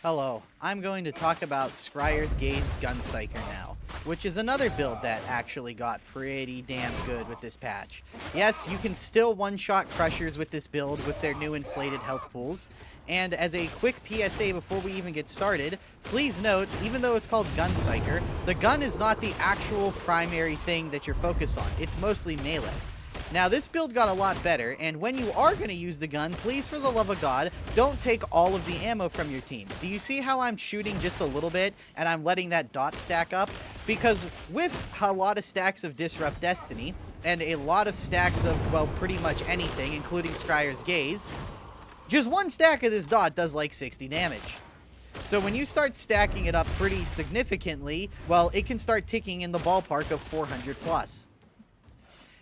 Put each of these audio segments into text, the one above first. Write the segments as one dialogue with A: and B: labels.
A: Hello, I'm going to talk about Scrier's Gaze Gun Psyker now, which is another build that actually got pretty damn good with this patch. Yes, you can still one-shot crushers with this build with their new inflated health pools, and as a quick PSA before we even get started, please note, even though it's called Gun Psyker, the gun is not the actual primary thing that you're focused on, it's mostly melee. Now, this build got a lot better, and when you are going to use the gun, please, for the love of God, don't take all of the ammo from your team. Do you see how I'm shooting just a little bit, and I'm letting that dot stack up? Because with a lot of stacks of Disrupt Destiny, and a lot of stacks of, well, pretty much anything, including Scrier's Gaze, just one stack of this dot does like 60 damage. So when you start stacking it up pretty significantly, well, it can start ticking in the ballpark of 400 plus.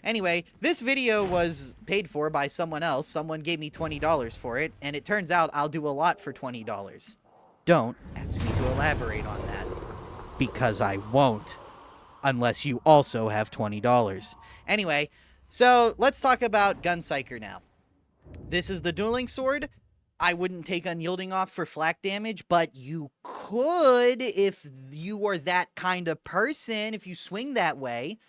A: Anyway, this video was paid for by someone else. Someone gave me $20 for it, and it turns out I'll do a lot for $20. Don't ask me to elaborate on that, because I won't, unless you also have $20. Anyway, so let's talk about Gun Psyker now. This is the dueling sword. I wouldn't take Unyielding off for flak damage, but you could if you are that kind of person, if you swing that way.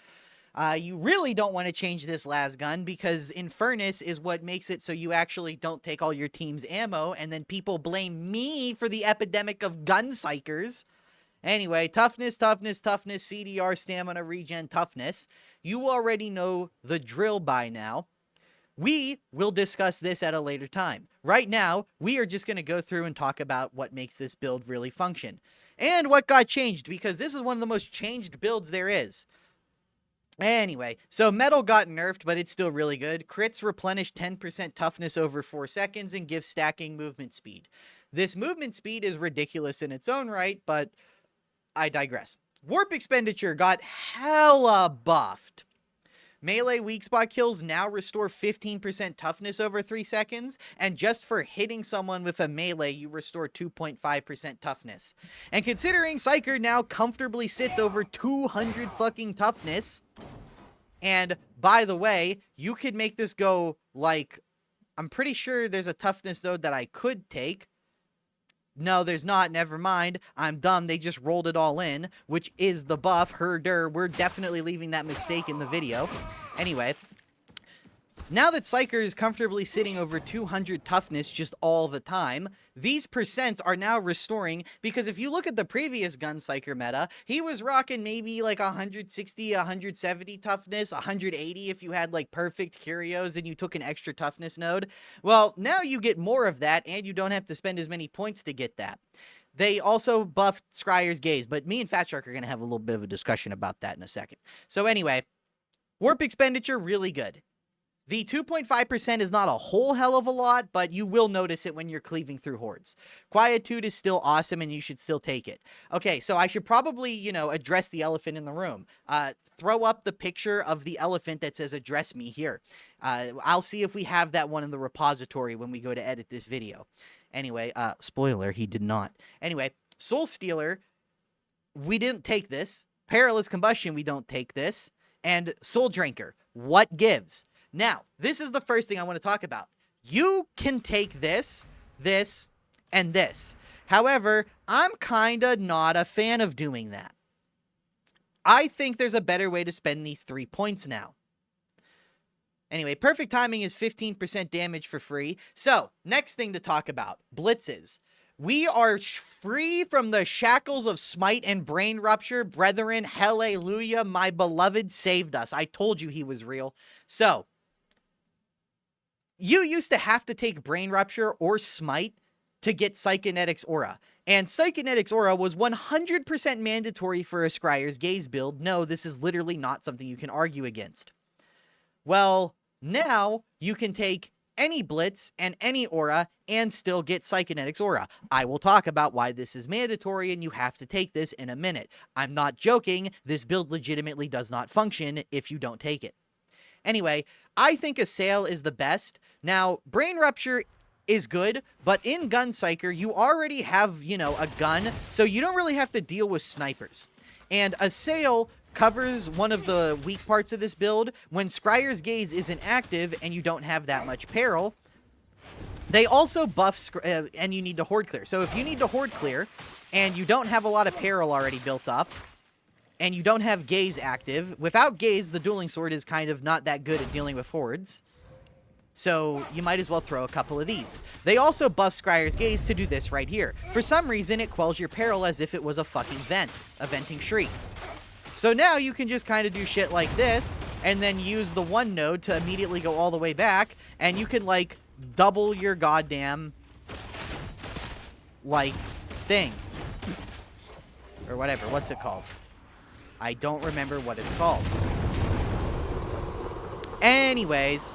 A: You really don't want to change this last gun because Infernus is what makes it so you actually don't take all your team's ammo, and then people blame me for the epidemic of gun psychers. Anyway, toughness, CDR, stamina, regen, toughness. You already know the drill by now. We will discuss this at a later time. Right now, we are just going to go through and talk about what makes this build really function. And what got changed, because this is one of the most changed builds there is. Anyway, so metal got nerfed, but it's still really good. Crits replenish 10% toughness over 4 seconds and give stacking movement speed. This movement speed is ridiculous in its own right, but I digress. Warp expenditure got hella buffed. Melee weak spot kills now restore 15% toughness over 3 seconds, and just for hitting someone with a melee, you restore 2.5% toughness. And considering Psyker now comfortably sits over 200 fucking toughness, and by the way, you could make this go like, I'm pretty sure there's a toughness node that I could take. No, there's not. Never mind. I'm dumb. They just rolled it all in, which is the buff. Herder. We're definitely leaving that mistake in the video. Anyway, now that Psyker is comfortably sitting over 200 toughness just all the time, these percents are now restoring, because if you look at the previous Gun Psyker meta, he was rocking maybe like 160, 170 toughness, 180 if you had like perfect curios and you took an extra toughness node. Well, now you get more of that, and you don't have to spend as many points to get that. They also buffed Scrier's Gaze, but me and Fat Shark are going to have a little bit of a discussion about that in a second. So anyway, warp expenditure, really good. The 2.5% is not a whole hell of a lot, but you will notice it when you're cleaving through hordes. Quietude is still awesome, and you should still take it. Okay, so I should probably, address the elephant in the room. Throw up the picture of the elephant that says address me here. I'll see if we have that one in the repository when we go to edit this video. Anyway, spoiler, he did not. Anyway, Soul Stealer, we didn't take this. Perilous Combustion, we don't take this. And Soul Drinker, what gives? Now, this is the first thing I want to talk about. You can take this, this, and this. However, I'm kinda not a fan of doing that. I think there's a better way to spend these 3 points now. Anyway, perfect timing is 15% damage for free. So, next thing to talk about, blitzes. We are free from the shackles of smite and brain rupture. Brethren, hallelujah, my beloved saved us. I told you he was real. So, you used to have to take brain rupture or smite to get Psykinetics Aura. And Psykinetics Aura was 100% mandatory for a Scrier's Gaze build. No, this is literally not something you can argue against. Well, now you can take any Blitz and any Aura and still get Psykinetics Aura. I will talk about why this is mandatory and you have to take this in a minute. I'm not joking. This build legitimately does not function if you don't take it. Anyway, I think Assail is the best. Now, Brain Rupture is good, but in Gun Psyker, you already have, a gun, so you don't really have to deal with snipers. And Assail covers one of the weak parts of this build. When Scrier's Gaze isn't active and you don't have that much Peril, They also buff, and you need to horde clear. So if you need to horde clear, and you don't have a lot of Peril already built up, and you don't have Gaze active, without Gaze, the Dueling Sword is kind of not that good at dealing with hordes. So you might as well throw a couple of these. They also buff Scrier's Gaze to do this right here. For some reason, it quells your Peril as if it was a fucking vent, a venting shriek. So now you can just kind of do shit like this, and then use the one node to immediately go all the way back, and you can, like, double your goddamn, like, thing. Or whatever. What's it called? I don't remember what it's called. Anyways.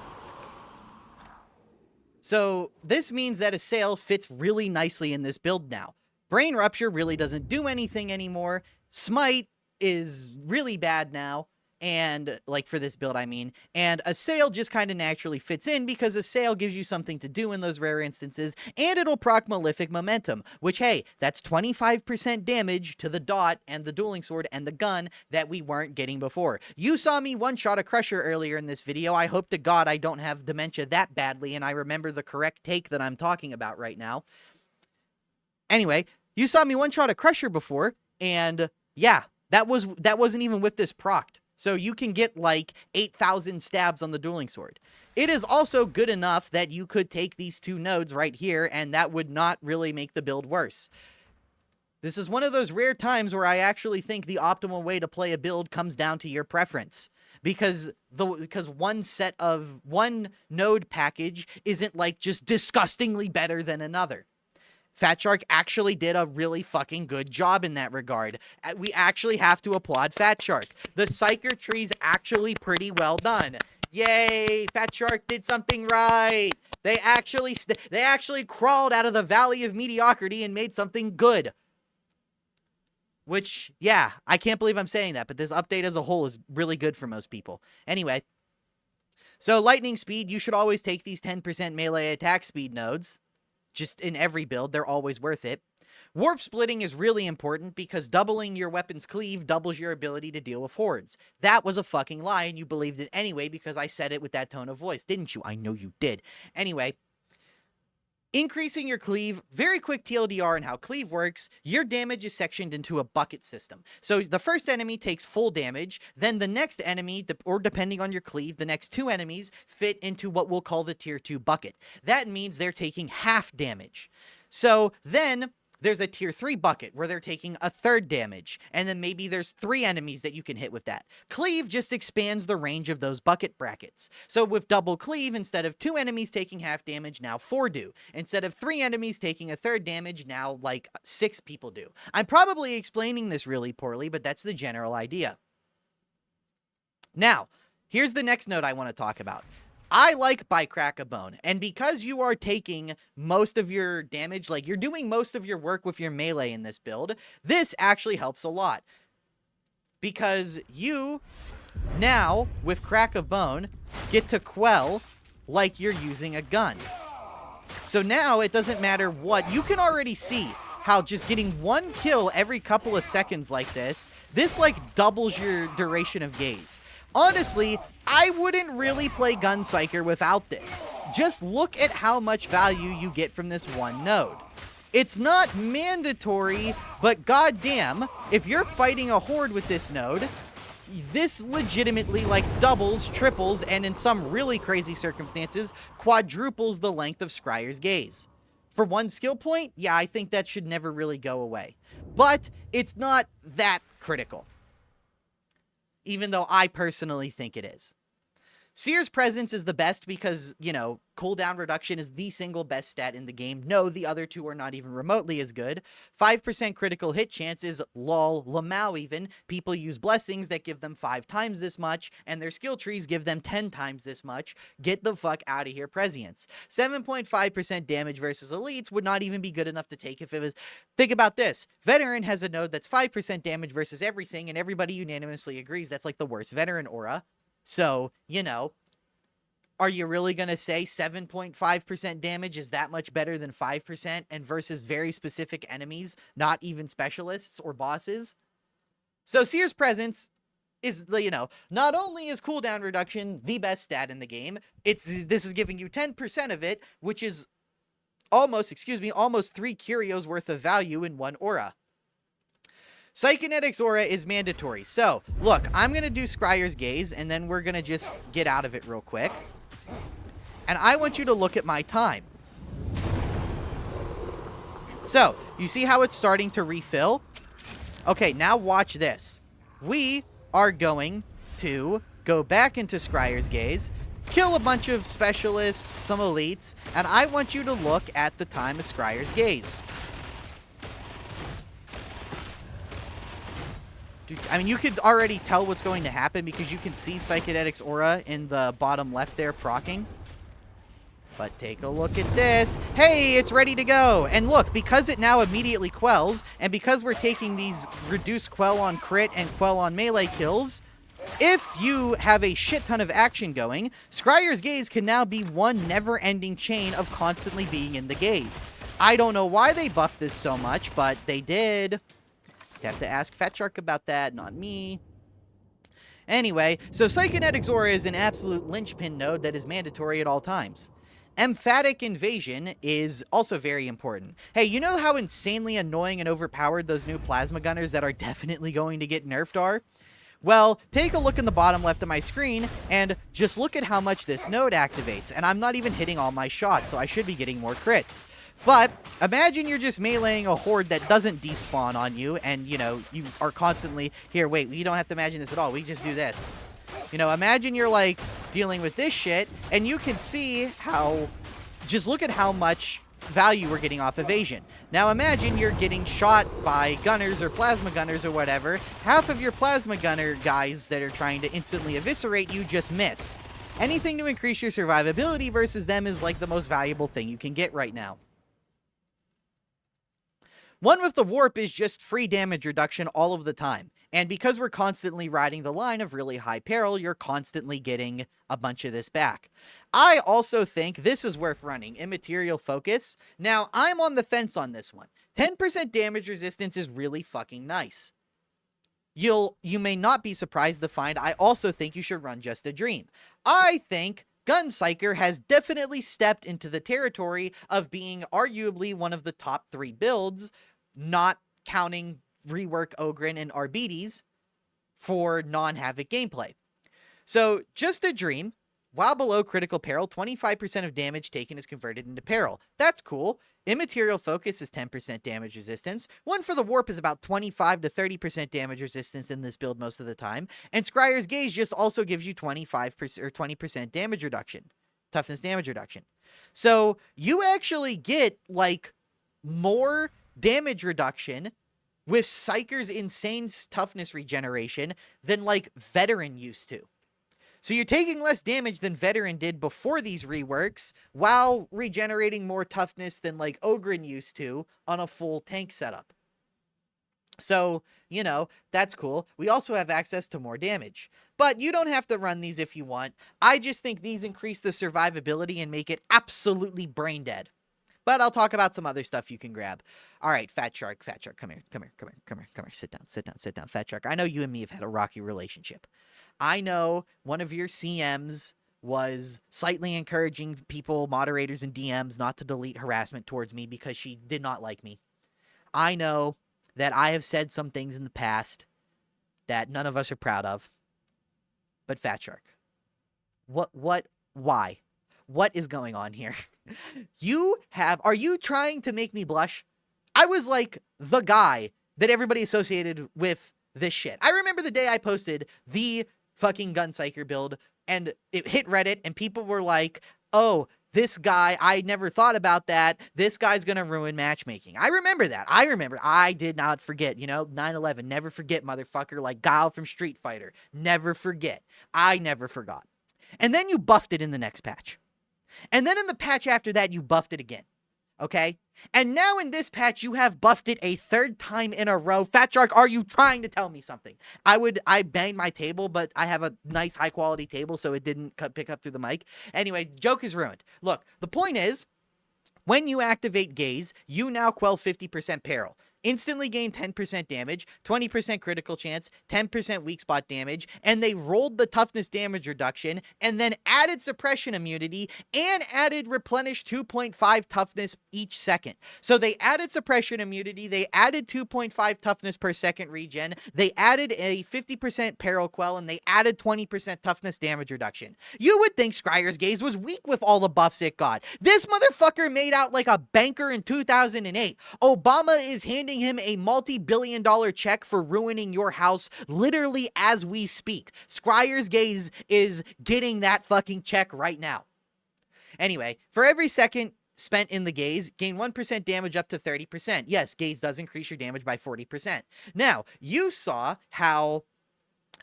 A: So this means that Assail fits really nicely in this build now. Brain Rupture really doesn't do anything anymore. Smite is really bad now. And, like, for this build, I mean. And Assail just kind of naturally fits in because Assail gives you something to do in those rare instances, and it'll proc Malefic Momentum, which, hey, that's 25% damage to the dot and the Dueling Sword and the gun that we weren't getting before. You saw me one-shot a Crusher earlier in this video. I hope to God I don't have dementia that badly, and I remember the correct take that I'm talking about right now. Anyway, you saw me one-shot a Crusher before, and, yeah, that wasn't even with this procced. So you can get like 8,000 stabs on the Dueling Sword. It is also good enough that you could take these two nodes right here, and that would not really make the build worse. This is one of those rare times where I actually think the optimal way to play a build comes down to your preference. Because one node package isn't like just disgustingly better than another. Fat Shark actually did a really fucking good job in that regard. We actually have to applaud Fat Shark. The psyker tree's actually pretty well done. Yay! Fat Shark did something right. They actually crawled out of the valley of mediocrity and made something good. Which, yeah, I can't believe I'm saying that, but this update as a whole is really good for most people. Anyway, so lightning speed, you should always take these 10% melee attack speed nodes. Just in every build, they're always worth it. Warp splitting is really important because doubling your weapon's cleave doubles your ability to deal with hordes. That was a fucking lie, and you believed it anyway because I said it with that tone of voice, didn't you? I know you did. Anyway, increasing your cleave, very quick TLDR on how cleave works, your damage is sectioned into a bucket system. So the first enemy takes full damage, then the next enemy, or depending on your cleave, the next two enemies fit into what we'll call the tier 2 bucket. That means they're taking half damage. So then there's a tier 3 bucket where they're taking a third damage, and then maybe there's 3 enemies that you can hit with that. Cleave just expands the range of those bucket brackets. So with double cleave, instead of 2 enemies taking half damage, now 4 do. Instead of 3 enemies taking a third damage, now like 6 people do. I'm probably explaining this really poorly, but that's the general idea. Now, here's the next note I want to talk about. I like by Crack a Bone, and because you are taking most of your damage, like you're doing most of your work with your melee in this build, this actually helps a lot. Because you, now, with Crack a Bone, get to quell like you're using a gun. So now it doesn't matter what, you can already see how just getting 1 kill every couple of seconds like this like doubles your duration of gaze. Honestly, I wouldn't really play Gun Psyker without this. Just look at how much value you get from this one node. It's not mandatory, but goddamn, if you're fighting a horde with this node, this legitimately like doubles, triples, and in some really crazy circumstances, quadruples the length of Scrier's Gaze. For 1 skill point, yeah, I think that should never really go away. But it's not that critical. Even though I personally think it is. Seer's Presence is the best because, you know, cooldown reduction is the single best stat in the game. No, the other two are not even remotely as good. 5% critical hit chance is lol, lamau even. People use blessings that give them 5 times this much, and their skill trees give them 10 times this much. Get the fuck out of here, Prescience. 7.5% damage versus elites would not even be good enough to take if it was... Think about this. Veteran has a node that's 5% damage versus everything, and everybody unanimously agrees that's like the worst Veteran aura. So, you know, are you really going to say 7.5% damage is that much better than 5% and versus very specific enemies, not even specialists or bosses? So Seer's Presence is, you know, not only is cooldown reduction the best stat in the game, this is giving you 10% of it, which is almost 3 curios worth of value in one aura. Psykinetics aura is mandatory. So, look, I'm going to do Scrier's Gaze, and then we're going to just get out of it real quick. And I want you to look at my time. So, you see how it's starting to refill? Okay, now watch this. We are going to go back into Scrier's Gaze, kill a bunch of specialists, some elites, and I want you to look at the time of Scrier's Gaze. Dude, I mean, you could already tell what's going to happen because you can see Psychedetics Aura in the bottom left there proccing. But take a look at this. Hey, it's ready to go. And look, because it now immediately quells, and because we're taking these reduced quell on crit and quell on melee kills, if you have a shit ton of action going, Scrier's Gaze can now be one never-ending chain of constantly being in the gaze. I don't know why they buffed this so much, but they did. You have to ask Fat Shark about that, not me. Anyway, so Psykinetics Aura is an absolute linchpin node that is mandatory at all times. Emphatic Invasion is also very important. Hey, you know how insanely annoying and overpowered those new plasma gunners that are definitely going to get nerfed are? Well, take a look in the bottom left of my screen, and just look at how much this node activates. And I'm not even hitting all my shots, so I should be getting more crits. But imagine you're just meleeing a horde that doesn't despawn on you, and, you know, you are constantly... Here, wait, we don't have to imagine this at all. We just do this. You know, imagine you're, like, dealing with this shit, and you can see how... Just look at how much value we're getting off evasion. Now imagine you're getting shot by gunners or plasma gunners or whatever. Half of your plasma gunner guys that are trying to instantly eviscerate you just miss. Anything to increase your survivability versus them is, like, the most valuable thing you can get right now. One with the warp is just free damage reduction all of the time. And because we're constantly riding the line of really high peril, you're constantly getting a bunch of this back. I also think this is worth running, Immaterial Focus. Now, I'm on the fence on this one. 10% damage resistance is really fucking nice. You may not be surprised to find I also think you should run Just a Dream. I think Gun Psyker has definitely stepped into the territory of being arguably one of the top 3 builds, not counting Rework Ogren and Arbites for non-Havoc gameplay. So, Just a Dream, while below critical peril, 25% of damage taken is converted into peril. That's cool. Immaterial Focus is 10% damage resistance. One for the Warp is about 25 to 30% damage resistance in this build most of the time. And Scrier's Gaze just also gives you 25% or 20% damage reduction. Toughness damage reduction. So, you actually get, like, more damage reduction with Psyker's insane toughness regeneration than, like, Veteran used to. So you're taking less damage than Veteran did before these reworks, while regenerating more toughness than, like, Ogren used to on a full tank setup. So, you know, that's cool. We also have access to more damage. But you don't have to run these if you want. I just think these increase the survivability and make it absolutely brain dead. But I'll talk about some other stuff you can grab. All right, Fat Shark, come here. Sit down, Fat Shark. I know you and me have had a rocky relationship. I know one of your CMs was slightly encouraging people, moderators, and DMs not to delete harassment towards me because she did not like me. I know that I have said some things in the past that none of us are proud of. But Fat Shark, why? What is going on here? Are you trying to make me blush? I was like the guy that everybody associated with this shit. I remember the day I posted the fucking Gun Psyker build and it hit Reddit and people were like, oh, this guy, I never thought about that. This guy's gonna ruin matchmaking. I remember that. I did not forget, you know, 9/11. Never forget, motherfucker. Like Guile from Street Fighter. Never forget. I never forgot. And then you buffed it in the next patch. And then in the patch after that, you buffed it again. Okay? And now in this patch, you have buffed it a 3rd time in a row. Fat Shark, are you trying to tell me something? I banged my table, but I have a nice high quality table, so it didn't pick up through the mic. Anyway, joke is ruined. Look, the point is, when you activate Gaze, you now quell 50% peril. instantly gain 10% damage, 20% critical chance, 10% weak spot damage, and they rolled the toughness damage reduction, and then added suppression immunity, and added replenish 2.5 toughness each second. So they added suppression immunity, they added 2.5 toughness per second regen, they added a 50% peril quell, and they added 20% toughness damage reduction. You would think Scrier's Gaze was weak with all the buffs it got. This motherfucker made out like a banker in 2008. Obama is handing him a multi-billion-dollar check for ruining your house literally as we speak. Scrier's Gaze is getting that fucking check right now. Anyway, for every second spent in the gaze, gain 1% damage up to 30%. Yes, gaze does increase your damage by 40%. Now, you saw how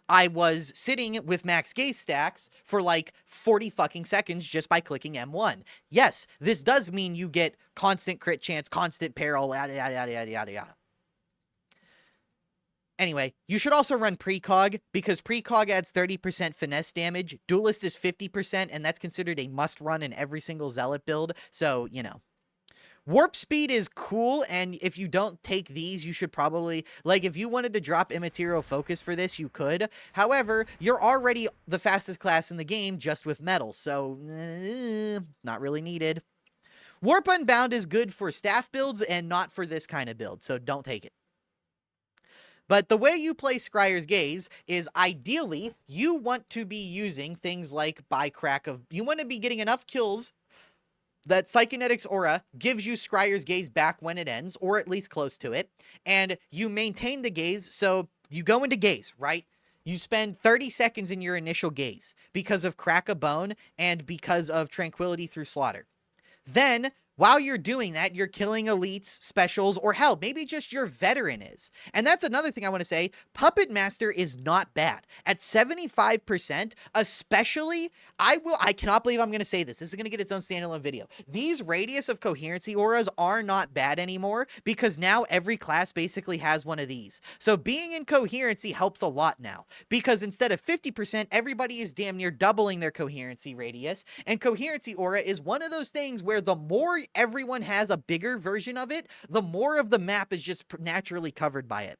A: I was sitting with max gaze stacks for like 40 fucking seconds just by clicking M1. Yes, this does mean you get constant crit chance, constant peril, yada, yada, yada, yada, yada, yada. Anyway, you should also run precog, because precog adds 30% finesse damage. Duelist is 50%, and that's considered a must-run in every single Zealot build, so, you know. Warp speed is cool, and if you don't take these, you should probably, like, if you wanted to drop immaterial focus for this, you could. However, you're already the fastest class in the game just with metal, so, not really needed. Warp Unbound is good for staff builds and not for this kind of build, so don't take it. But the way you play Scrier's Gaze is ideally you want to be using things like you want to be getting enough kills that Psychonetic's aura gives you Scrier's Gaze back when it ends, or at least close to it, and you maintain the gaze. So you go into gaze, right? You spend 30 seconds in your initial gaze because of Crack a Bone and because of Tranquility through Slaughter. Then, while you're doing that, you're killing elites, specials, or hell, maybe just your veteran is. And that's another thing I want to say. Puppet Master is not bad. At 75%, especially, I cannot believe I'm going to say this. This is going to get its own standalone video. These Radius of Coherency auras are not bad anymore because now every class basically has one of these. So being in Coherency helps a lot now because instead of 50%, everybody is damn near doubling their Coherency radius. And Coherency aura is one of those things where the more everyone has a bigger version of it, the more of the map is just naturally covered by it.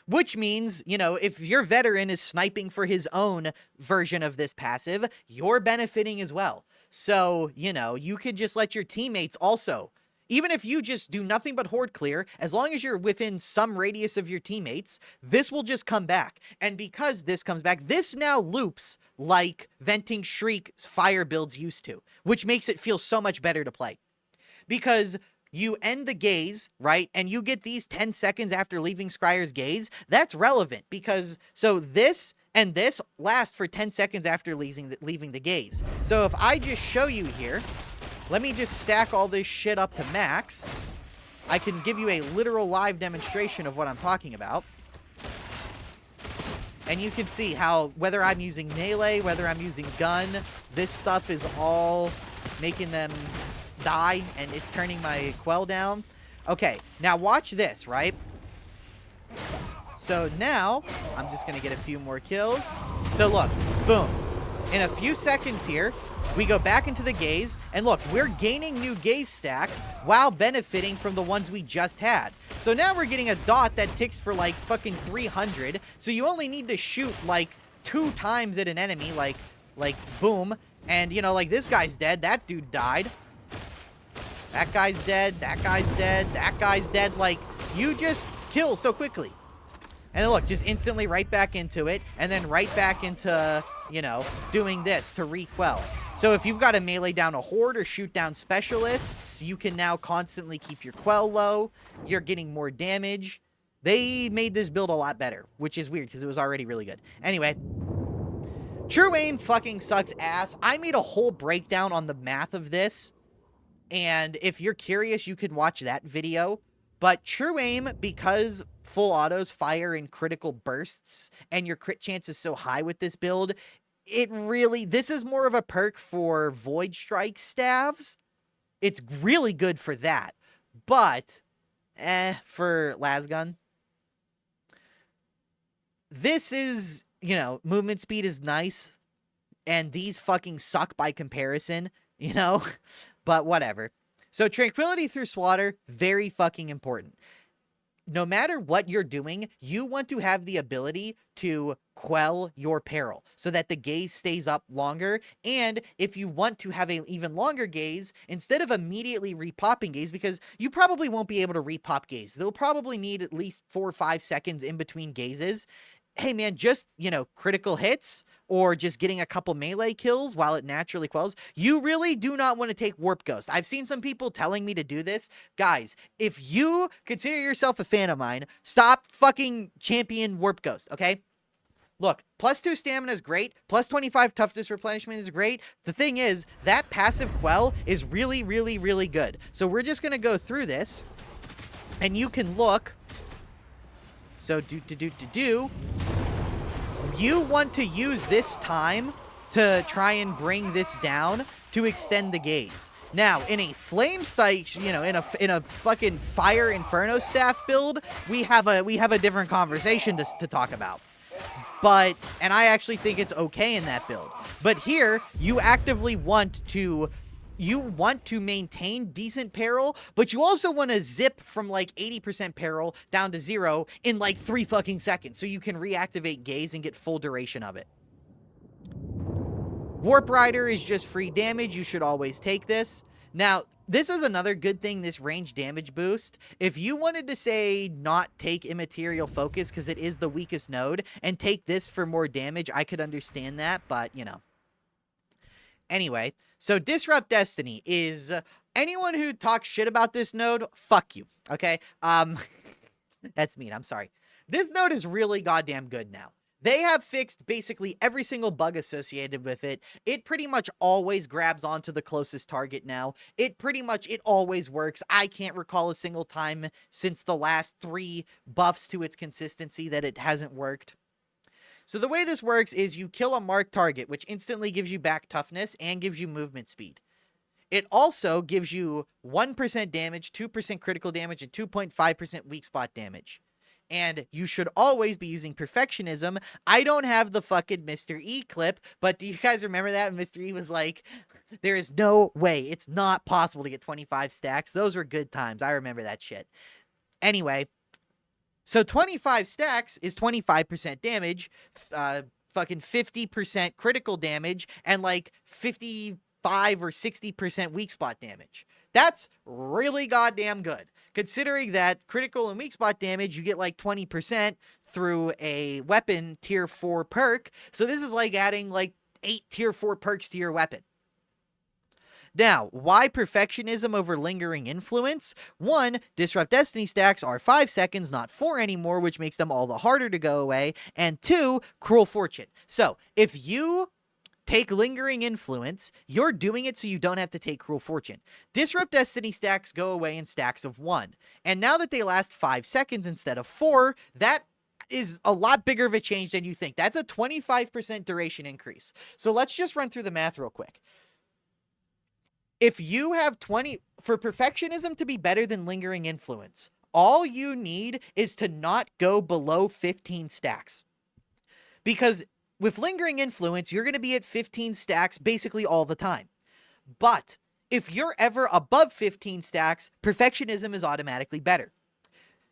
A: Which means, you know, if your veteran is sniping for his own version of this passive, you're benefiting as well. So, you know, you could just let your teammates also, even if you just do nothing but horde clear, as long as you're within some radius of your teammates, this will just come back. And because this comes back, this now loops like Venting Shriek fire builds used to, which makes it feel so much better to play. Because you end the gaze, right? And you get these 10 seconds after leaving Scrier's Gaze. That's relevant because, so this and this last for 10 seconds after leaving the gaze. So if I just show you here, let me just stack all this shit up to max. I can give you a literal live demonstration of what I'm talking about. And you can see how, whether I'm using melee, whether I'm using gun, this stuff is all making them die, and it's turning my quell down. Okay, now watch this, right? So now, I'm just gonna get a few more kills. So look, boom. In a few seconds here, we go back into the gaze, and look, we're gaining new gaze stacks while benefiting from the ones we just had. So now we're getting a dot that ticks for like fucking 300, so you only need to shoot like 2 times at an enemy, like boom, and you know, like this guy's dead, that dude died. That guy's dead, that guy's dead, that guy's dead, like, you just kill so quickly. And look, just instantly right back into it, and then right back into, you know, doing this to requell. So if you've got to melee down a horde or shoot down specialists, you can now constantly keep your quell low. You're getting more damage. They made this build a lot better, which is weird because it was already really good. Anyway, True Aim fucking sucks ass. I made a whole breakdown on the math of this, and if you're curious, you can watch that video. But True Aim, because full autos fire in critical bursts, and your crit chance is so high with this build, this is more of a perk for Void Strike staves. It's really good for that. But, for Lasgun. This is, you know, movement speed is nice, and these fucking suck by comparison, you know? But whatever. So tranquility through slaughter, very fucking important. No matter what you're doing, you want to have the ability to quell your peril so that the gaze stays up longer. And if you want to have an even longer gaze, instead of immediately repopping gaze, because you probably won't be able to repop gaze, they'll probably need at least 4 or 5 seconds in between gazes. Hey man, just, critical hits or just getting a couple melee kills while it naturally quells. You really do not want to take Warp Ghost. I've seen some people telling me to do this. Guys, if you consider yourself a fan of mine, stop fucking champion Warp Ghost, okay? Look, +2 stamina is great. +25 toughness replenishment is great. The thing is, that passive quell is really, really, really good. So we're just going to go through this, and you can look. So, you want to use this time to try and bring this down to extend the gaze. Now, in a flame strike, in a fucking fire inferno staff build, we have a different conversation to talk about. And I actually think it's okay in that build. But here, you actively want to maintain decent peril, but you also want to zip from like 80% peril down to 0 in like 3 fucking seconds so you can reactivate gaze and get full duration of it. Warp Rider is just free damage. You should always take this. Now, this is another good thing, this range damage boost. If you wanted to say not take Immaterial Focus because it is the weakest node and take this for more damage, I could understand that, but Anyway, so Disrupt Destiny is anyone who talks shit about this node, fuck you, okay? That's mean, I'm sorry. This node is really goddamn good now. They have fixed basically every single bug associated with it. It pretty much always grabs onto the closest target now. It always works. I can't recall a single time since the last 3 buffs to its consistency that it hasn't worked. So the way this works is you kill a marked target, which instantly gives you back toughness and gives you movement speed. It also gives you 1% damage, 2% critical damage, and 2.5% weak spot damage. And you should always be using Perfectionism. I don't have the fucking Mr. E clip, but do you guys remember that? Mr. E was like, there is no way. It's not possible to get 25 stacks. Those were good times. I remember that shit. Anyway, so 25 stacks is 25% damage, fucking 50% critical damage, and like 55 or 60% weak spot damage. That's really goddamn good. Considering that critical and weak spot damage, you get like 20% through a weapon tier 4 perk. So this is like adding like 8 tier 4 perks to your weapon. Now, why Perfectionism over Lingering Influence? 1, Disrupt Destiny stacks are 5 seconds, not 4 anymore, which makes them all the harder to go away. And 2, Cruel Fortune. So, if you take Lingering Influence, you're doing it so you don't have to take Cruel Fortune. Disrupt Destiny stacks go away in stacks of 1. And now that they last 5 seconds instead of 4, that is a lot bigger of a change than you think. That's a 25% duration increase. So let's just run through the math real quick. If you have for Perfectionism to be better than Lingering Influence, all you need is to not go below 15 stacks. Because with Lingering Influence, you're going to be at 15 stacks basically all the time. But if you're ever above 15 stacks, Perfectionism is automatically better.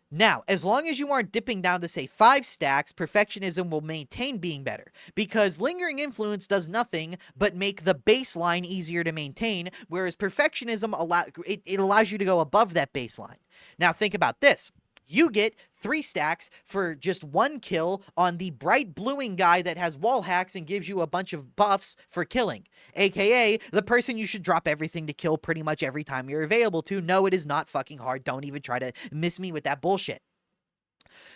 A: Now, as long as you aren't dipping down to, say, 5 stacks, Perfectionism will maintain being better, because Lingering Influence does nothing but make the baseline easier to maintain, whereas Perfectionism allows you to go above that baseline. Now, think about this. You get 3 stacks for just 1 kill on the bright bluing guy that has wall hacks and gives you a bunch of buffs for killing, aka the person you should drop everything to kill pretty much every time you're available to. No, it is not fucking hard. Don't even try to miss me with that bullshit.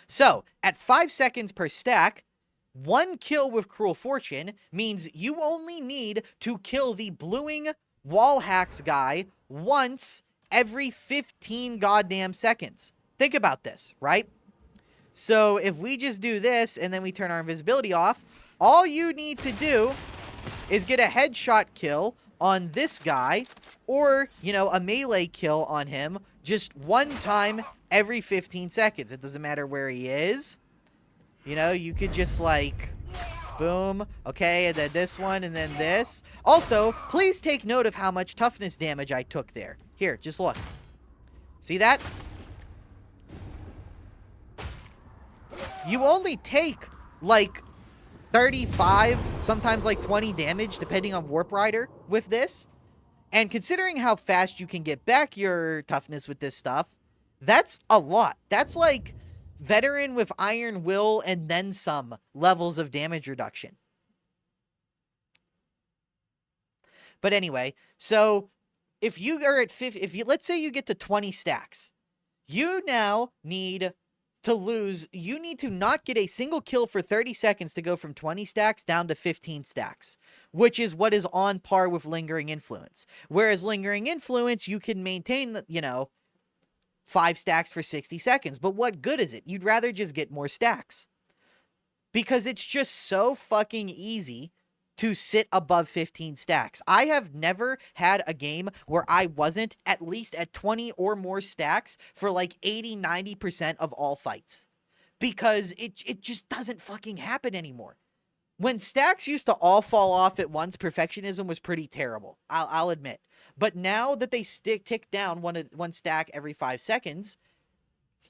A: So, at 5 seconds per stack, 1 kill with Cruel Fortune means you only need to kill the bluing wall hacks guy once every 15 goddamn seconds. Think about this, right? So if we just do this and then we turn our invisibility off, all you need to do is get a headshot kill on this guy or, a melee kill on him just 1 time every 15 seconds. It doesn't matter where he is. You could just like, boom, okay, and then this one and then this. Also, please take note of how much toughness damage I took there. Here, just look. See that? You only take, like, 35, sometimes like 20 damage, depending on Warp Rider with this. And considering how fast you can get back your toughness with this stuff, that's a lot. That's like veteran with Iron Will and then some levels of damage reduction. But anyway, so if you are at 50, let's say you get to 20 stacks, you now need to not get a single kill for 30 seconds to go from 20 stacks down to 15 stacks, which is what is on par with Lingering Influence. Whereas Lingering Influence, you can maintain, 5 stacks for 60 seconds. But what good is it? You'd rather just get more stacks. Because it's just so fucking easy to sit above 15 stacks. I have never had a game where I wasn't at least at 20 or more stacks for like 80-90% of all fights. Because it just doesn't fucking happen anymore. When stacks used to all fall off at once, Perfectionism was pretty terrible. I'll admit. But now that they tick down one stack every 5 seconds,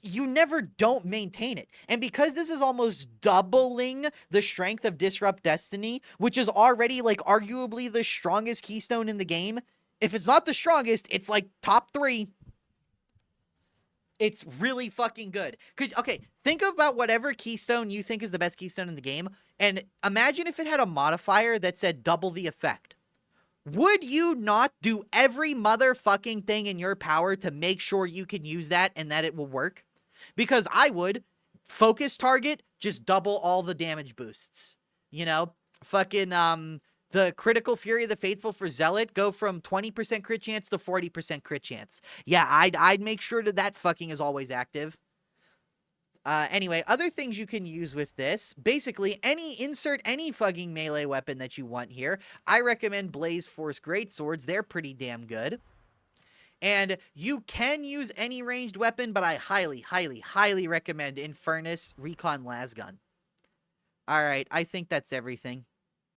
A: you never don't maintain it. And because this is almost doubling the strength of Disrupt Destiny, which is already like arguably the strongest Keystone in the game, if it's not the strongest, it's like top 3. It's really fucking good. Okay, think about whatever Keystone you think is the best Keystone in the game, and imagine if it had a modifier that said double the effect. Would you not do every motherfucking thing in your power to make sure you can use that and that it will work? Because I would. Focus target, just double all the damage boosts. Fucking, the Critical Fury of the Faithful for Zealot, go from 20% crit chance to 40% crit chance. Yeah, I'd make sure that fucking is always active. Anyway, other things you can use with this, basically insert any fucking melee weapon that you want here. I recommend Blaze Force Greatswords. They're pretty damn good. And you can use any ranged weapon, but I highly, highly, highly recommend Infernus Recon Lasgun. Alright, I think that's everything.